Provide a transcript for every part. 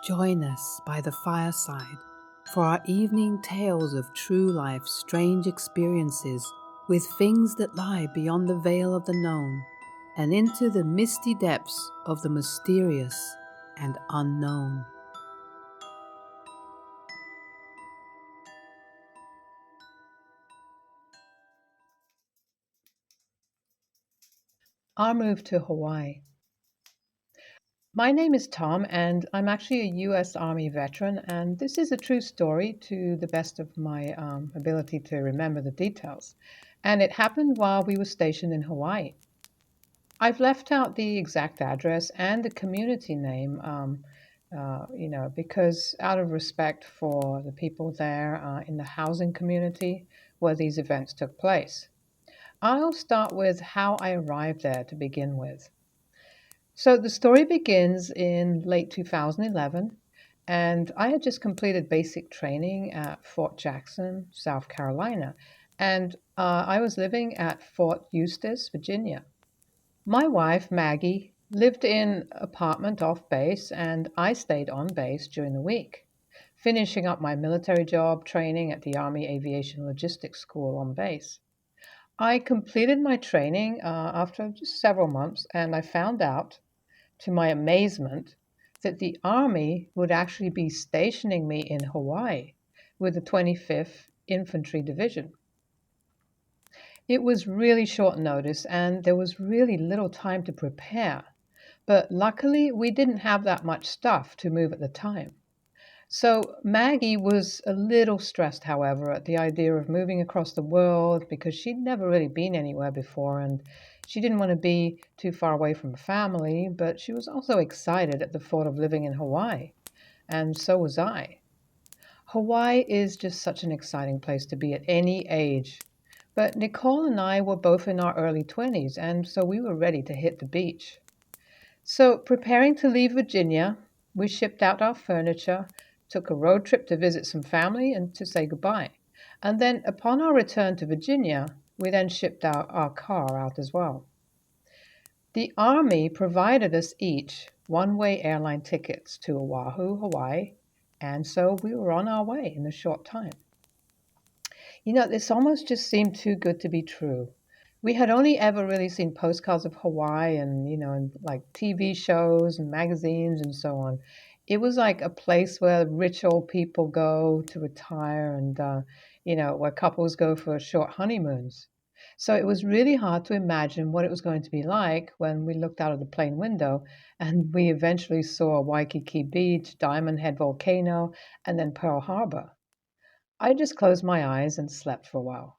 Join us by the fireside for our evening tales of true life's strange experiences with things that lie beyond the veil of the known and into the misty depths of the mysterious and unknown. Our move to Hawaii. My name is Tom, and I'm actually a U.S. Army veteran, and this is a true story to the best of my ability to remember the details. And it happened while we were stationed in Hawaii. I've left out the exact address and the community name, because out of respect for the people there in the housing community where these events took place. I'll start with how I arrived there to begin with. So the story begins in late 2011, and I had just completed basic training at Fort Jackson, South Carolina, and I was living at Fort Eustis, Virginia. My wife, Maggie, lived in an apartment off base, and I stayed on base during the week, finishing up my military job training at the Army Aviation Logistics School on base. I completed my training after just several months, and I found out, to my amazement, that the Army would actually be stationing me in Hawaii with the 25th Infantry Division. It was really short notice, and there was really little time to prepare. But luckily, we didn't have that much stuff to move at the time. So Maggie was a little stressed, however, at the idea of moving across the world because she'd never really been anywhere before and she didn't want to be too far away from family, but she was also excited at the thought of living in Hawaii, and so was I. Hawaii is just such an exciting place to be at any age. But Nicole and I were both in our early 20s, and so we were ready to hit the beach. So, preparing to leave Virginia, we shipped out our furniture, took a road trip to visit some family, and to say goodbye. And then, upon our return to Virginia, we then shipped our car out as well. The Army provided us each one-way airline tickets to Oahu, Hawaii, and so we were on our way in a short time. This almost just seemed too good to be true. We had only ever really seen postcards of Hawaii and like TV shows and magazines and so on. It was like a place where rich old people go to retire and where couples go for short honeymoons. So it was really hard to imagine what it was going to be like when we looked out of the plane window and we eventually saw Waikiki Beach, Diamond Head Volcano, and then Pearl Harbor. I just closed my eyes and slept for a while.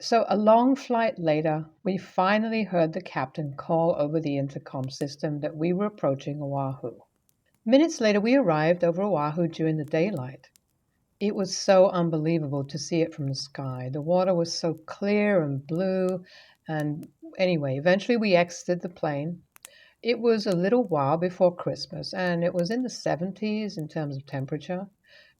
So, a long flight later, we finally heard the captain call over the intercom system that we were approaching Oahu. Minutes later, we arrived over Oahu during the daylight. It was so unbelievable to see it from the sky. The water was so clear and blue. And anyway, eventually we exited the plane. It was a little while before Christmas, and it was in the 70s in terms of temperature.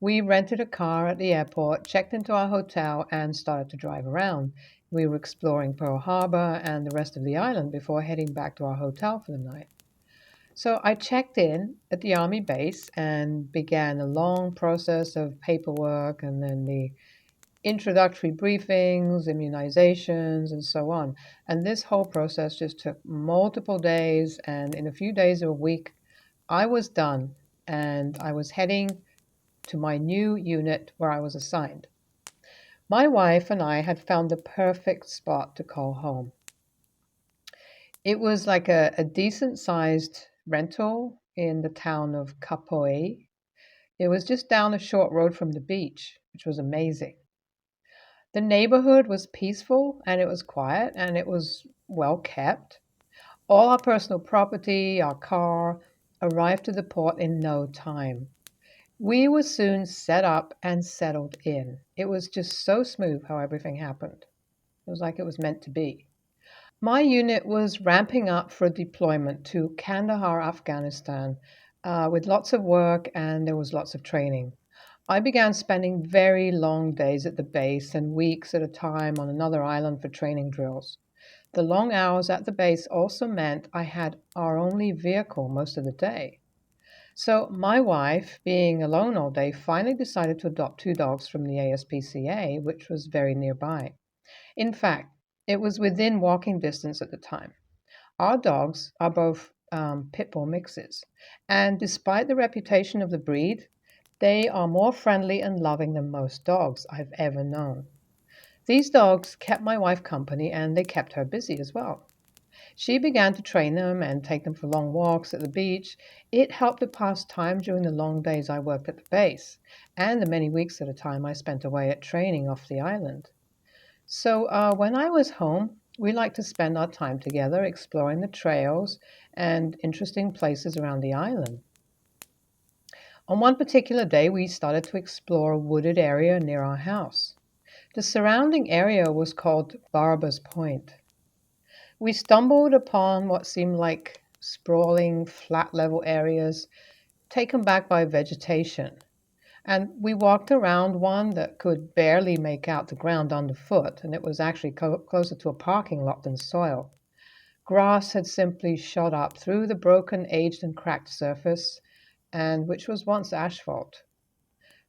We rented a car at the airport, checked into our hotel, and started to drive around. We were exploring Pearl Harbor and the rest of the island before heading back to our hotel for the night. So I checked in at the Army base and began a long process of paperwork and then the introductory briefings, immunizations, and so on. And this whole process just took multiple days, and in a few days or a week, I was done and I was heading to my new unit where I was assigned. My wife and I had found the perfect spot to call home. It was like a decent sized rental in the town of Kapoi. It was just down a short road from the beach, which was amazing. The neighborhood was peaceful and it was quiet and it was well kept. All our personal property, our car, arrived to the port in no time. We were soon set up and settled in. It was just so smooth how everything happened. It was like it was meant to be. My unit was ramping up for a deployment to Kandahar, Afghanistan, with lots of work and there was lots of training. I began spending very long days at the base and weeks at a time on another island for training drills. The long hours at the base also meant I had our only vehicle most of the day. So, my wife, being alone all day, finally decided to adopt two dogs from the ASPCA, which was very nearby. In fact, it was within walking distance at the time. Our dogs are both pit bull mixes, and despite the reputation of the breed, they are more friendly and loving than most dogs I've ever known. These dogs kept my wife company and they kept her busy as well. She began to train them and take them for long walks at the beach. It helped to pass time during the long days I worked at the base and the many weeks at a time I spent away at training off the island. So when I was home, we liked to spend our time together exploring the trails and interesting places around the island. On one particular day, we started to explore a wooded area near our house. The surrounding area was called Barber's Point. We stumbled upon what seemed like sprawling, flat level areas taken back by vegetation, and we walked around one that could barely make out the ground underfoot, and it was actually closer to a parking lot than soil. Grass had simply shot up through the broken, aged, and cracked surface, and which was once asphalt.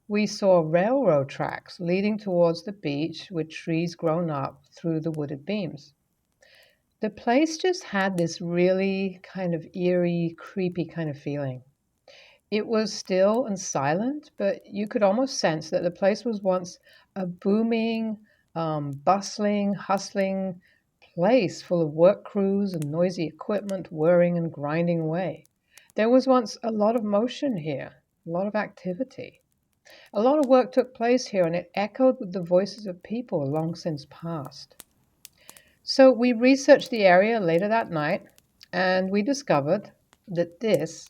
We saw railroad tracks leading towards the beach with trees grown up through the wooded beams. The place just had this really kind of eerie, creepy kind of feeling. It was still and silent, but you could almost sense that the place was once a booming, bustling, hustling place full of work crews and noisy equipment whirring and grinding away. There was once a lot of motion here, a lot of activity. A lot of work took place here, and it echoed with the voices of people long since past. So we researched the area later that night, and we discovered that this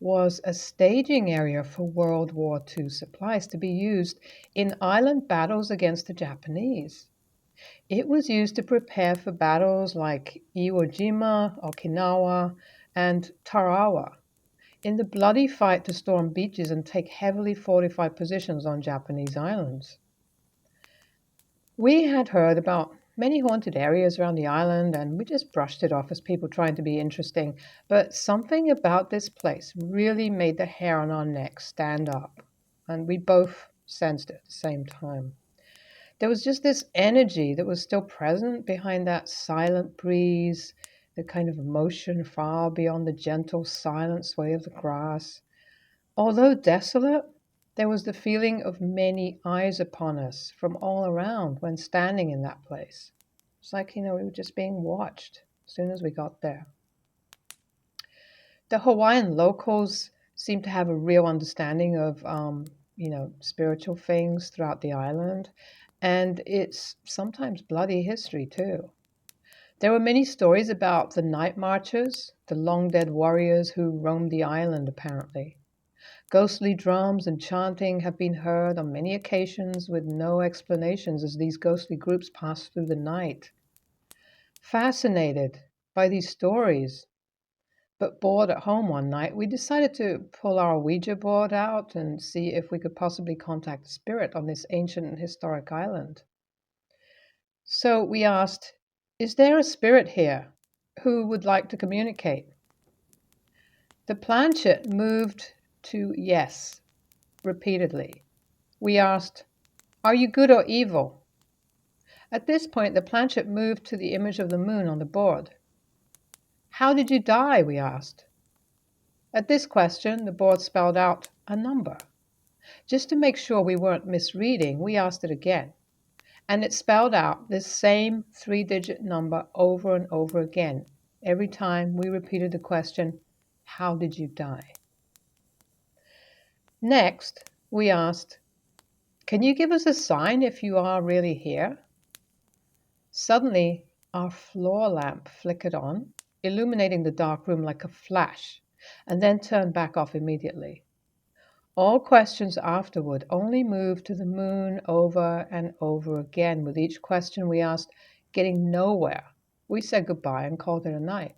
was a staging area for World War II supplies to be used in island battles against the Japanese. It was used to prepare for battles like Iwo Jima, Okinawa, and Tarawa in the bloody fight to storm beaches and take heavily fortified positions on Japanese islands. We had heard about many haunted areas around the island, and we just brushed it off as people trying to be interesting. But something about this place really made the hair on our necks stand up, and we both sensed it at the same time. There was just this energy that was still present behind that silent breeze, the kind of emotion far beyond the gentle, silent sway of the grass. Although desolate, there was the feeling of many eyes upon us from all around when standing in that place. It's like, we were just being watched as soon as we got there. The Hawaiian locals seem to have a real understanding of, spiritual things throughout the island, and it's sometimes bloody history too. There were many stories about the night marchers, the long dead warriors who roamed the island apparently. Ghostly drums and chanting have been heard on many occasions with no explanations as these ghostly groups pass through the night. Fascinated by these stories, but bored at home one night, we decided to pull our Ouija board out and see if we could possibly contact the spirit on this ancient and historic island. So we asked, is there a spirit here who would like to communicate? The planchette moved to yes repeatedly. We asked, are you good or evil? At this point, the planchette moved to the image of the moon on the board. How did you die? We asked. At this question, the board spelled out a number. Just to make sure we weren't misreading, we asked it again. And it spelled out this same 3-digit number over and over again. Every time we repeated the question, how did you die? Next, we asked, can you give us a sign if you are really here? Suddenly, our floor lamp flickered on, illuminating the dark room like a flash, and then turned back off immediately. All questions afterward only moved to the moon over and over again. With each question we asked, getting nowhere, we said goodbye and called it a night.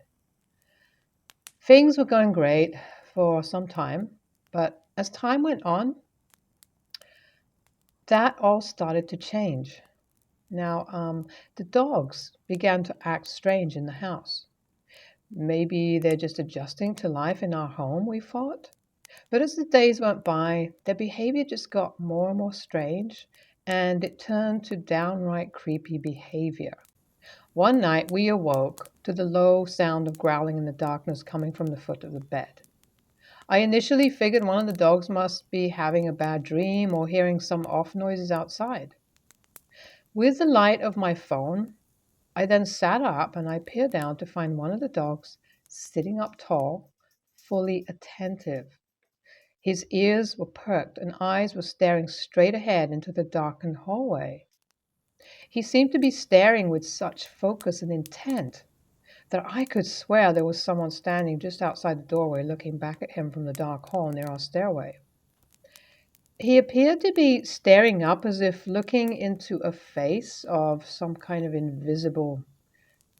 Things were going great for some time, but as time went on, that all started to change. Now, the dogs began to act strange in the house. Maybe they're just adjusting to life in our home, we thought. But as the days went by, their behavior just got more and more strange, and it turned to downright creepy behavior. One night we awoke to the low sound of growling in the darkness coming from the foot of the bed. I initially figured one of the dogs must be having a bad dream or hearing some off noises outside. With the light of my phone, I then sat up and I peered down to find one of the dogs sitting up tall, fully attentive. His ears were perked and eyes were staring straight ahead into the darkened hallway. He seemed to be staring with such focus and intent that I could swear there was someone standing just outside the doorway looking back at him from the dark hall near our stairway. He appeared to be staring up as if looking into a face of some kind of invisible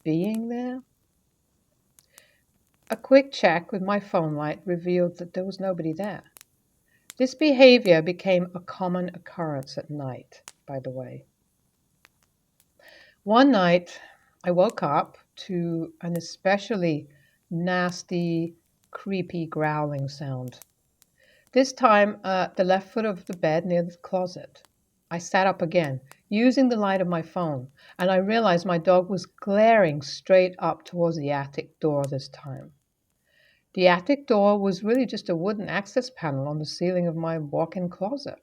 being there. A quick check with my phone light revealed that there was nobody there. This behavior became a common occurrence at night, by the way. One night, I woke up to an especially nasty, creepy growling sound. This time at the left foot of the bed near the closet. I sat up again, using the light of my phone, and I realized my dog was glaring straight up towards the attic door this time. The attic door was really just a wooden access panel on the ceiling of my walk-in closet.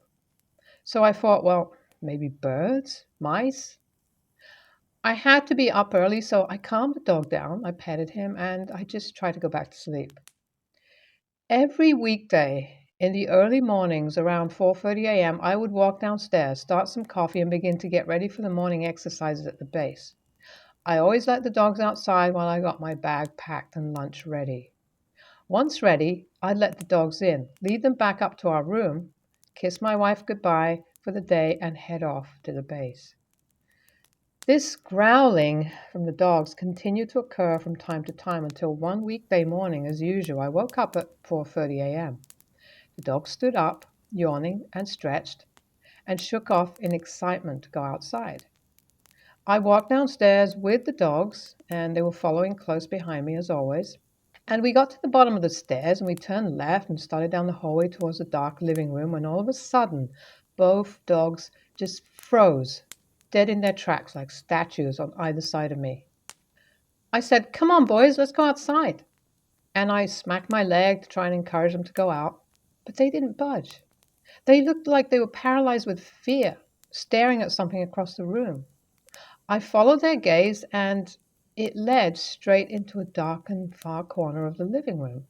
So I thought, well, maybe birds, mice. I had to be up early, so I calmed the dog down, I petted him, and I just tried to go back to sleep. Every weekday in the early mornings around 4:30 a.m., I would walk downstairs, start some coffee, and begin to get ready for the morning exercises at the base. I always let the dogs outside while I got my bag packed and lunch ready. Once ready, I'd let the dogs in, lead them back up to our room, kiss my wife goodbye for the day, and head off to the base. This growling from the dogs continued to occur from time to time until one weekday morning, as usual, I woke up at 4:30 a.m. The dog stood up, yawning and stretched, and shook off in excitement to go outside. I walked downstairs with the dogs, and they were following close behind me as always. And we got to the bottom of the stairs, and we turned left and started down the hallway towards the dark living room, when all of a sudden, both dogs just froze, dead in their tracks like statues on either side of me. I said, "Come on, boys, let's go outside." And I smacked my leg to try and encourage them to go out, but they didn't budge. They looked like they were paralyzed with fear, staring at something across the room. I followed their gaze, and it led straight into a darkened far corner of the living room.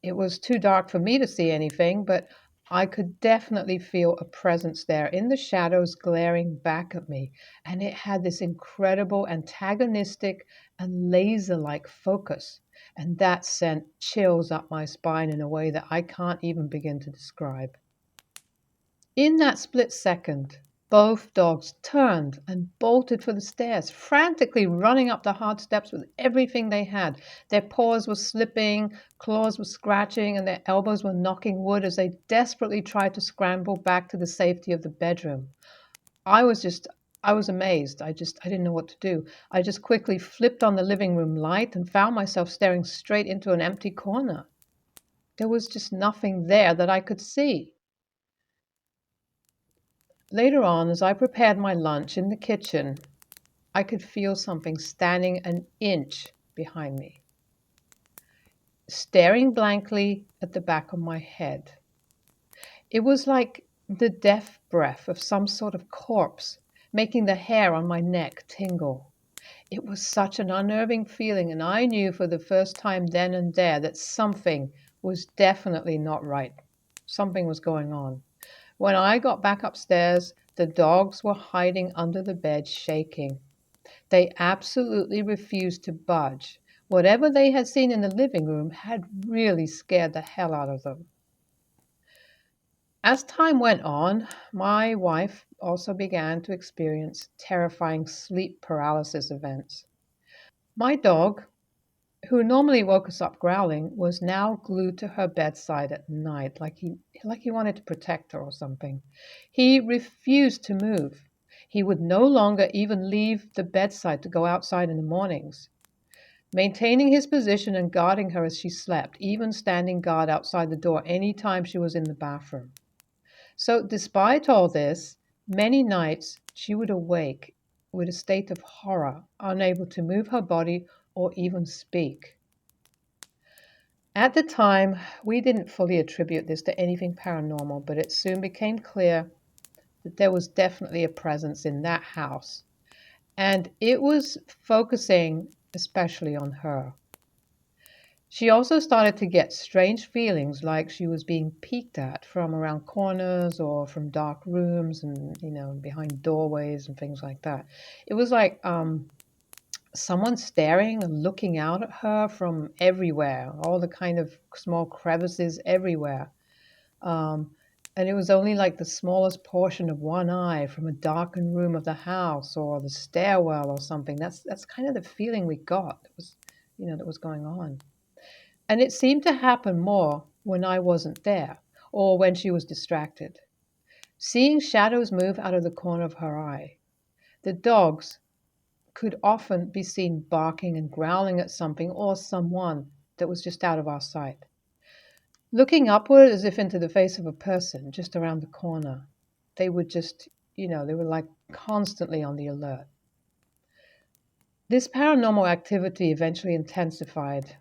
It was too dark for me to see anything, but I could definitely feel a presence there in the shadows glaring back at me, and it had this incredible antagonistic and laser-like focus, and that sent chills up my spine in a way that I can't even begin to describe. In that split second, both dogs turned and bolted for the stairs, frantically running up the hard steps with everything they had. Their paws were slipping, claws were scratching, and their elbows were knocking wood as they desperately tried to scramble back to the safety of the bedroom. I was just I was amazed. I didn't know what to do. I just quickly flipped on the living room light and found myself staring straight into an empty corner. There was just nothing there that I could see. Later on, as I prepared my lunch in the kitchen, I could feel something standing an inch behind me, staring blankly at the back of my head. It was like the death breath of some sort of corpse, making the hair on my neck tingle. It was such an unnerving feeling, and I knew for the first time then and there that something was definitely not right. Something was going on. When I got back upstairs, the dogs were hiding under the bed, shaking. They absolutely refused to budge. Whatever they had seen in the living room had really scared the hell out of them. As time went on, my wife also began to experience terrifying sleep paralysis events. My dog, who normally woke us up growling, was now glued to her bedside at night, like he wanted to protect her or something. He refused to move. He would no longer even leave the bedside to go outside in the mornings. maintaining his position and guarding her as she slept, even standing guard outside the door any time she was in the bathroom. So, despite all this, many nights she would awake with a state of horror, unable to move her body or even speak. At the time, we didn't fully attribute this to anything paranormal, but it soon became clear that there was definitely a presence in that house, and it was focusing especially on her. She also started to get strange feelings like she was being peeked at from around corners or from dark rooms and, behind doorways and things like that. It was like someone staring and looking out at her from everywhere, all the kind of small crevices everywhere. Um, and it was only like the smallest portion of one eye from a darkened room of the house or the stairwell or something. That's kind of the feeling we got that was going on. And it seemed to happen more when I wasn't there or when she was distracted. Seeing shadows move out of the corner of her eye. The dogs could often be seen barking and growling at something or someone that was just out of our sight. Looking upward as if into the face of a person just around the corner. They would just, they were like constantly on the alert. This paranormal activity eventually intensified.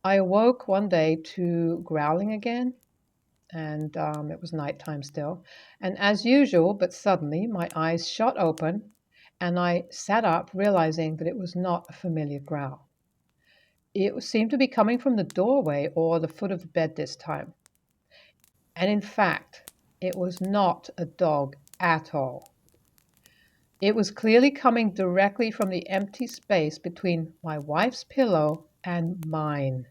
I awoke one day to growling again, and it was nighttime still. And as usual, but suddenly, my eyes shot open, and I sat up, realizing that it was not a familiar growl. It seemed to be coming from the doorway or the foot of the bed this time. And in fact, it was not a dog at all. It was clearly coming directly from the empty space between my wife's pillow and mine.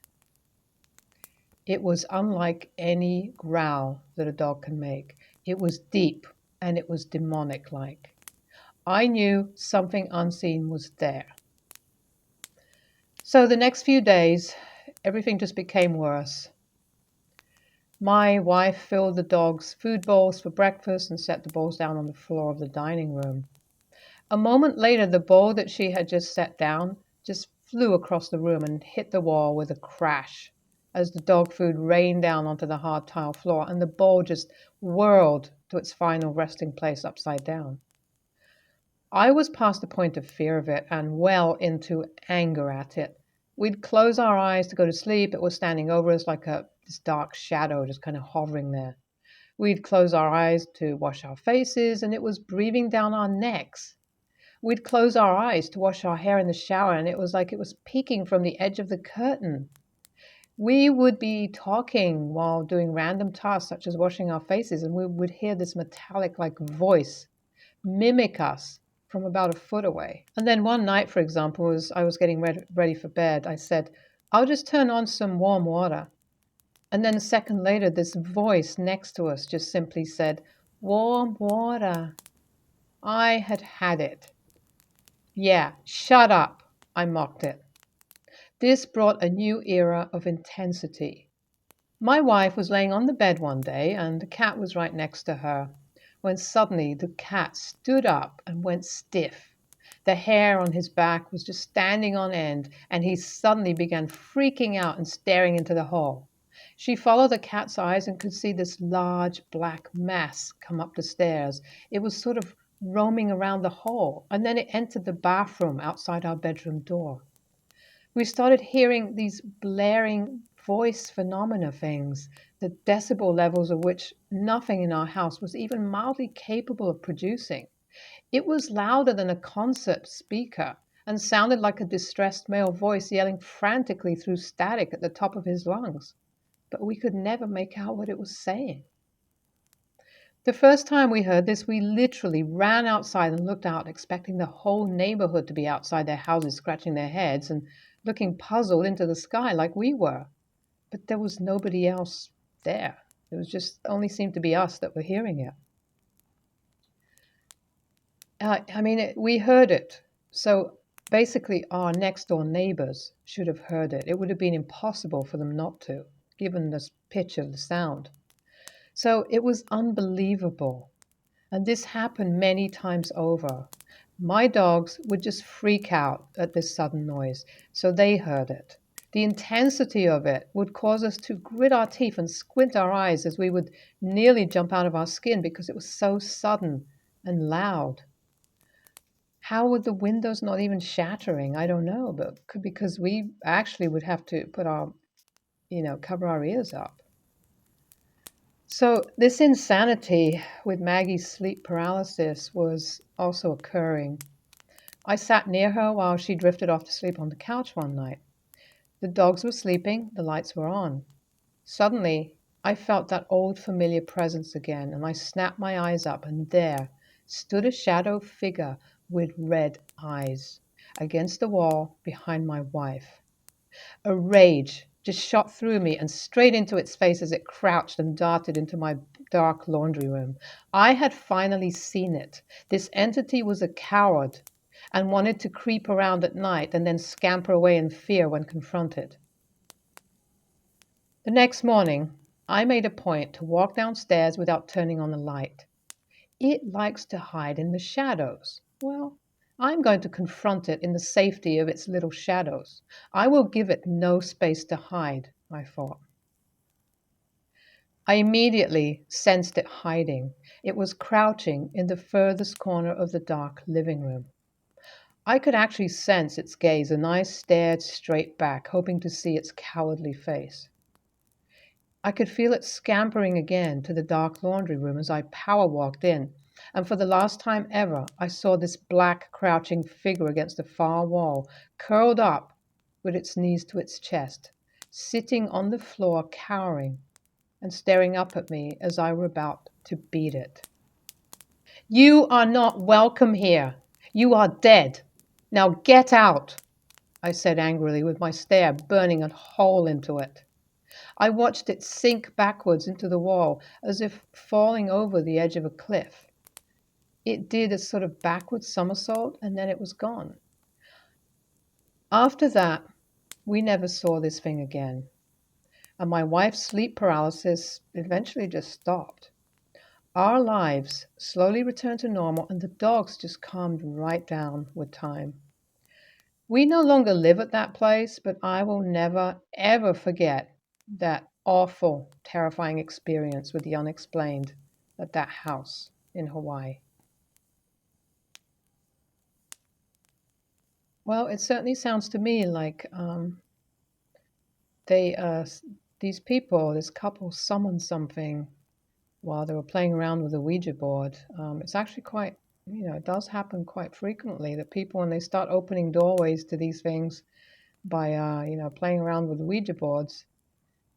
It was unlike any growl that a dog can make. It was deep and it was demonic like. I knew something unseen was there. So the next few days, everything just became worse. My wife filled the dogs' food bowls for breakfast and set the bowls down on the floor of the dining room. A moment later, the bowl that she had just set down just flew across the room and hit the wall with a crash as the dog food rained down onto the hard tile floor, and the bowl just whirled to its final resting place upside down. I was past the point of fear of it and well into anger at it. We'd close our eyes to go to sleep. It was standing over us like this dark shadow just kind of hovering there. We'd close our eyes to wash our faces, and it was breathing down our necks. We'd close our eyes to wash our hair in the shower, and it was like it was peeking from the edge of the curtain. We would be talking while doing random tasks such as washing our faces, and we would hear this metallic like voice mimic us from about a foot away. And then one night, for example, as I was getting ready for bed, I said, I'll just turn on some warm water. And then a second later, this voice next to us just simply said, warm water. I had had it. Yeah, shut up, I mocked it. This brought a new era of intensity. My wife was laying on the bed one day, and the cat was right next to her, when suddenly the cat stood up and went stiff. The hair on his back was just standing on end, and he suddenly began freaking out and staring into the hall. She followed the cat's eyes and could see this large black mass come up the stairs. It was sort of roaming around the hall, and then it entered the bathroom outside our bedroom door. We started hearing these blaring voice phenomena things, the decibel levels of which nothing in our house was even mildly capable of producing. It was louder than a concert speaker and sounded like a distressed male voice yelling frantically through static at the top of his lungs. But we could never make out what it was saying. The first time we heard this, we literally ran outside and looked out, expecting the whole neighborhood to be outside their houses scratching their heads and looking puzzled into the sky like we were. But there was nobody else there. It was just only seemed to be us that were hearing it. We heard it. So basically, our next door neighbors should have heard it. It would have been impossible for them not to, given the pitch of the sound. So it was unbelievable. And this happened many times over. My dogs would just freak out at this sudden noise, so they heard it. The intensity of it would cause us to grit our teeth and squint our eyes as we would nearly jump out of our skin because it was so sudden and loud. How would the windows not even shattering? I don't know, but because we actually would have to put our, cover our ears up. So this insanity with Maggie's sleep paralysis was also occurring. I sat near her while she drifted off to sleep on the couch one night. The dogs were sleeping, the lights were on. Suddenly, I felt that old familiar presence again, and I snapped my eyes up, and there stood a shadow figure with red eyes against the wall behind my wife. A rage just shot through me and straight into its face as it crouched and darted into my dark laundry room. I had finally seen it. This entity was a coward and wanted to creep around at night and then scamper away in fear when confronted. The next morning, I made a point to walk downstairs without turning on the light. It likes to hide in the shadows. Well, I'm going to confront it in the safety of its little shadows. I will give it no space to hide, I thought. I immediately sensed it hiding. It was crouching in the furthest corner of the dark living room. I could actually sense its gaze, and I stared straight back, hoping to see its cowardly face. I could feel it scampering again to the dark laundry room as I power walked in, and for the last time ever, I saw this black, crouching figure against the far wall, curled up with its knees to its chest, sitting on the floor, cowering and staring up at me as I were about to beat it. "You are not welcome here. You are dead. Now get out," I said angrily, with my stare burning a hole into it. I watched it sink backwards into the wall as if falling over the edge of a cliff. It did a sort of backward somersault and then it was gone. After that, we never saw this thing again, and my wife's sleep paralysis eventually just stopped. Our lives slowly returned to normal, and the dogs just calmed right down with time. We no longer live at that place, but I will never, ever forget that awful, terrifying experience with the unexplained at that house in Hawaii. Well, it certainly sounds to me like they, these people, this couple, summoned something while they were playing around with the Ouija board. It's actually quite, it does happen quite frequently that people, when they start opening doorways to these things by, playing around with the Ouija boards,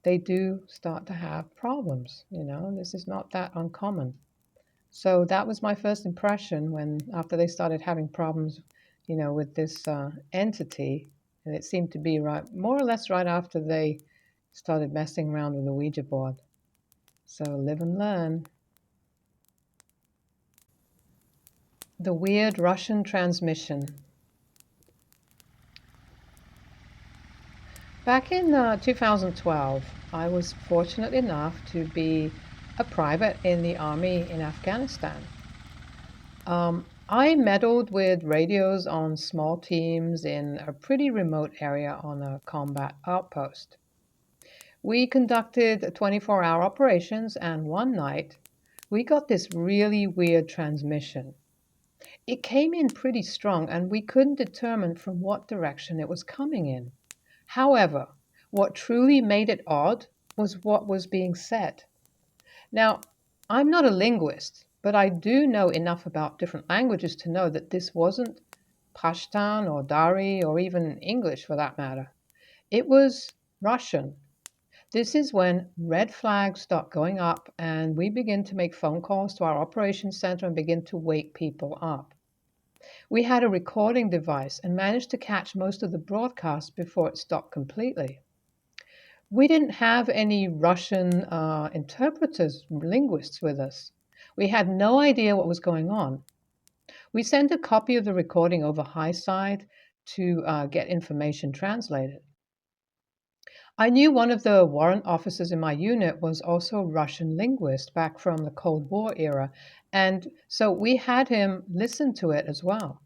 they do start to have problems. This is not that uncommon. So that was my first impression when, after they started having problems, with this entity, and it seemed to be right, more or less right after they started messing around with the Ouija board. So live and learn. The weird Russian transmission. Back in 2012, I was fortunate enough to be a private in the army in Afghanistan. I meddled with radios on small teams in a pretty remote area on a combat outpost. We conducted 24-hour operations, and one night we got this really weird transmission. It came in pretty strong, and we couldn't determine from what direction it was coming in. However, what truly made it odd was what was being said. Now, I'm not a linguist, but I do know enough about different languages to know that this wasn't Pashtan or Dari or even English for that matter. It was Russian. This is when red flags start going up and we begin to make phone calls to our operations center and begin to wake people up. We had a recording device and managed to catch most of the broadcast before it stopped completely. We didn't have any Russian interpreters, linguists with us. We had no idea what was going on. We sent a copy of the recording over Highside to get information translated. I knew one of the warrant officers in my unit was also a Russian linguist back from the Cold War era, and so we had him listen to it as well.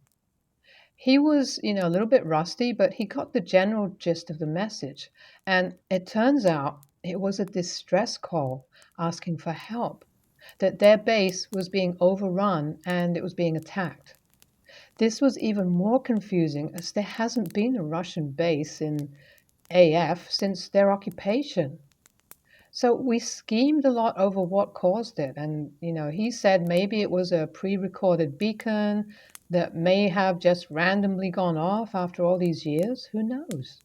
He was, a little bit rusty, but he got the general gist of the message. And it turns out it was a distress call asking for help, that their base was being overrun and it was being attacked. This was even more confusing as there hasn't been a Russian base in AF since their occupation. So we schemed a lot over what caused it. And, he said maybe it was a pre recorded beacon that may have just randomly gone off after all these years. Who knows?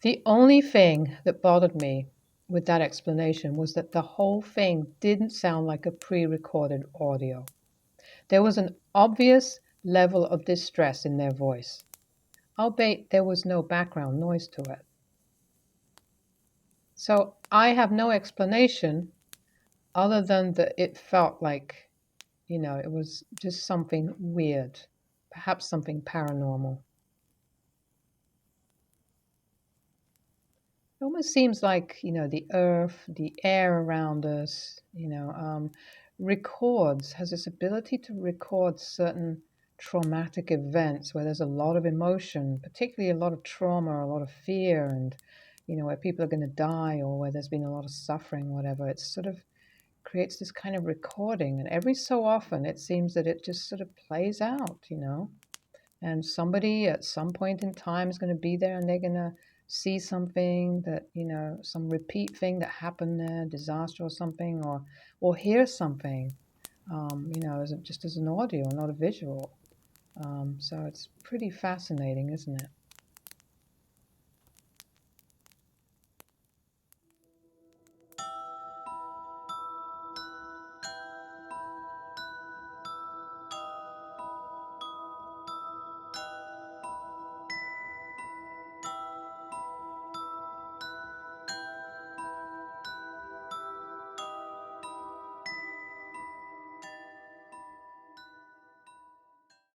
The only thing that bothered me with that explanation was that the whole thing didn't sound like a pre recorded audio. There was an obvious level of distress in their voice, albeit there was no background noise to it. So I have no explanation other than that it felt like, it was just something weird, perhaps something paranormal. It almost seems like, the earth, the air around us, has this ability to record certain traumatic events where there's a lot of emotion, particularly a lot of trauma, a lot of fear, and, where people are going to die or where there's been a lot of suffering, whatever. It sort of creates this kind of recording. And every so often, it seems that it just sort of plays out. And somebody at some point in time is going to be there and they're going to see something that, some repeat thing that happened there, disaster or something, or hear something, just as an audio, not a visual. So it's pretty fascinating, isn't it?